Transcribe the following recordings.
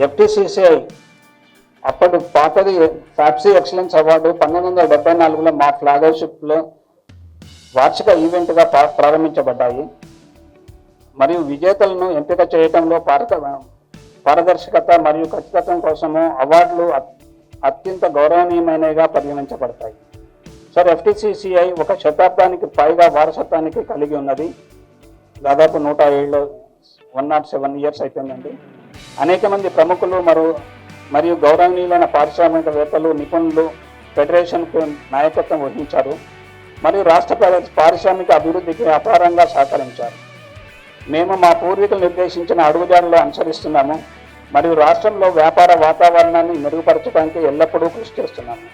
FTCCI అప్పటి పాతది ఫ్యాప్సీ excellence award 1974లో మా ఫ్లాగర్షిప్లో వార్షిక ఈవెంట్గా ప్రారంభించబడ్డాయి. మరియు విజేతలను ఎంపిక చేయడంలో పారదర్శకత మరియు ఖచ్చితత్వం కోసము అవార్డులు అత్యంత గౌరవనీయమైనవిగా పరిగణించబడతాయి. సార్, ఎఫ్టీసీసీఐ ఒక శతాబ్దానికి పైగా వారసత్వానికి కలిగి ఉన్నది. దాదాపు 107 ఇయర్స్ అయిపోయిందండి. అనేక మంది ప్రముఖులు మరియు గౌరవనీయులైన పారిశ్రామికవేత్తలు, నిపుణులు ఫెడరేషన్కు నాయకత్వం వహించారు మరియు రాష్ట్ర పారిశ్రామిక అభివృద్ధికి అపారంగా సహకరించారు. మేము మా పూర్వీకులు నిర్దేశించిన అడుగుజాడలు అనుసరిస్తున్నాము మరియు రాష్ట్రంలో వ్యాపార వాతావరణాన్ని మెరుగుపరచడానికి ఎల్లప్పుడూ కృషి చేస్తున్నాము.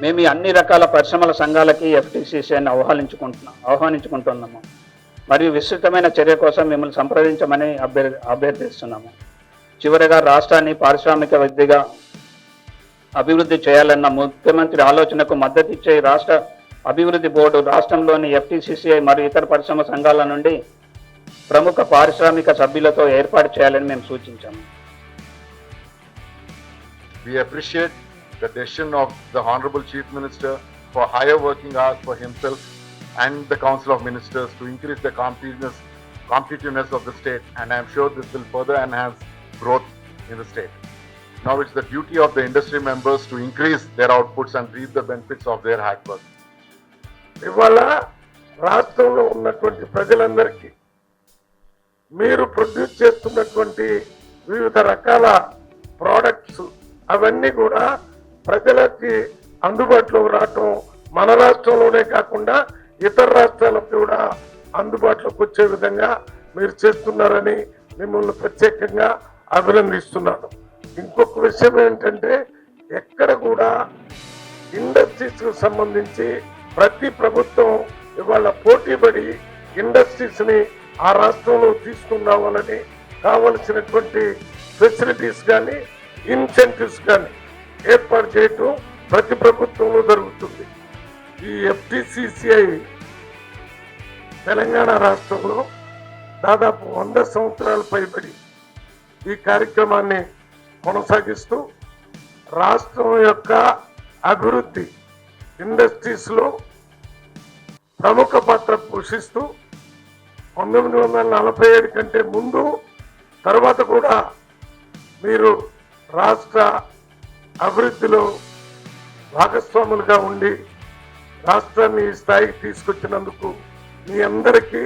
మేము అన్ని రకాల పరిశ్రమల సంఘాలకి ఎఫ్టీసీసీఐని ఆహ్వానించుకుంటున్నాము మరియు విస్తృతమైన చర్య కోసం మిమ్మల్ని సంప్రదించమని అభ్యర్థిస్తున్నాము. చివరిగా, రాష్ట్రాన్ని పారిశ్రామిక విద్యగా అభివృద్ధి చేయాలన్న ముఖ్యమంత్రి ఆలోచనకు మద్దతు ఇచ్చే రాష్ట్ర అభివృద్ధి బోర్డు రాష్ట్రంలోని ఎఫ్టీసీసీఐ మరియు ఇతర పరిశ్రమ సంఘాల నుండి ప్రముఖ పారిశ్రామిక సభ్యులతో ఏర్పాటు చేయాలని మేము సూచించాము. We appreciate the decision of the Honorable Chief Minister for higher working hours for himself and the Council of Ministers to increase the competitiveness of the state, and I am sure this will further enhance growth in the state. Now it's the duty of the industry members to increase their outputs and reap the benefits of their hard work. ఇవాళ రాష్ట్రంలో ఉన్నటువంటి ప్రజలందరికీ మీరు produce చేస్తున్నటువంటి వివిధ రకాల products అవన్నీ కూడా ప్రజలకి అందుబాటులోకి రావటం, మన రాష్ట్రంలోనే కాకుండా ఇతర రాష్ట్రాలకు కూడా అందుబాటులోకి వచ్చే విధంగా మీరు చేస్తున్నారని మిమ్మల్ని ప్రత్యేకంగా అభినందిస్తున్నాను. ఇంకొక విషయం ఏంటంటే, ఎక్కడ కూడా ఇండస్ట్రీస్కు సంబంధించి ప్రతి ప్రభుత్వం ఇవాళ పోటీపడి ఇండస్ట్రీస్ని ఆ రాష్ట్రంలో తీసుకున్నామని కావలసినటువంటి ఫెసిలిటీస్ కానీ ఇన్సెంటివ్స్ కానీ ఏర్పాటు చేయటం ప్రతి ప్రభుత్వంలో జరుగుతుంది. ఈ ఎఫ్టీసీసీఐ తెలంగాణ రాష్ట్రంలో దాదాపు 100 సంవత్సరాల పైబడి ఈ కార్యక్రమాన్ని కొనసాగిస్తూ రాష్ట్రం యొక్క అభివృద్ధి ఇండస్ట్రీస్లో ప్రముఖ పాత్ర పోషిస్తూ 1947 కంటే ముందు తర్వాత కూడా మీరు రాష్ట్ర అభివృద్ధిలో భాగస్వాములుగా ఉండి రాష్ట్రాన్ని ఈ స్థాయికి తీసుకొచ్చినందుకు మీ అందరికీ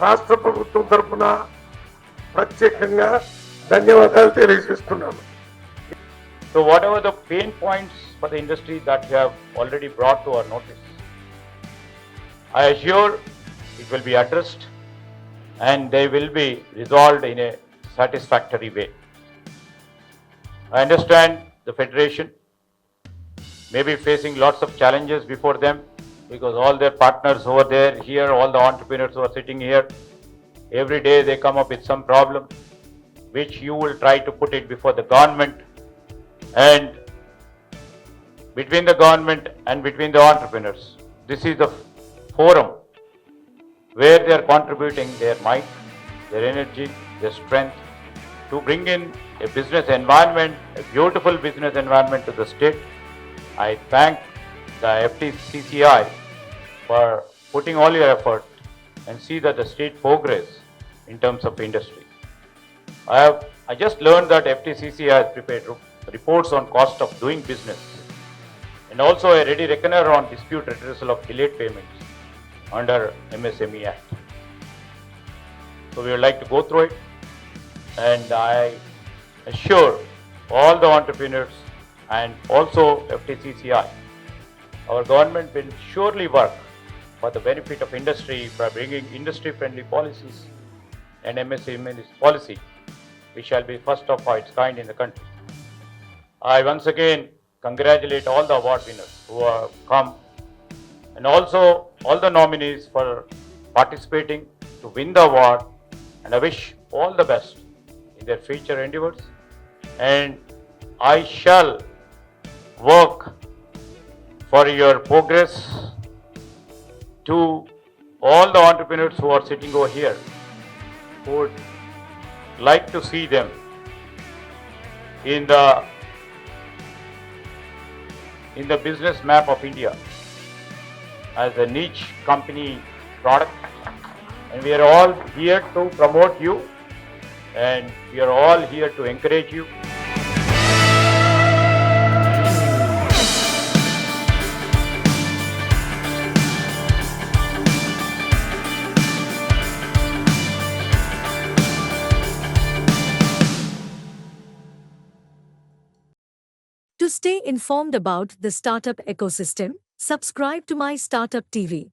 రాష్ట్ర ప్రభుత్వం తరఫున ప్రత్యేకంగా ధన్యవాదాలు తెలియజేస్తున్నాను. So whatever the pain points for the industry that you have already brought to our notice, I assure it will be addressed and they will be resolved in a satisfactory way. I understand the Federation may be facing lots of challenges before them because all their partners over there, here, all the entrepreneurs who are sitting here, every day they come up with some problem which you will try to put it before the government, and between the government and between the entrepreneurs. This is the forum where they are contributing their might, their energy, their strength to bring in a business environment, a beautiful business environment to the state. I thank the FTCCI for putting all your effort and see that the state progress in terms of industry. I just learned that FTCCI has prepared reports on cost of doing business and also a ready reckoner on dispute redressal of delayed payments under MSME Act. So we would like to go through it, and I assure all the entrepreneurs and also FTCCI, our government will surely work for the benefit of industry by bringing industry-friendly policies and MSME policy, which shall be first of its kind in the country. I once again congratulate all the award winners who have come and also all the nominees for participating to win the award, and I wish all the best in their future endeavors, and I shall work for your progress to all the entrepreneurs who are sitting over here, who would like to see them in the business map of India as a niche company product, and we are all here to promote you, and we are all here to encourage you. To stay informed about the startup ecosystem, subscribe to My Startup TV.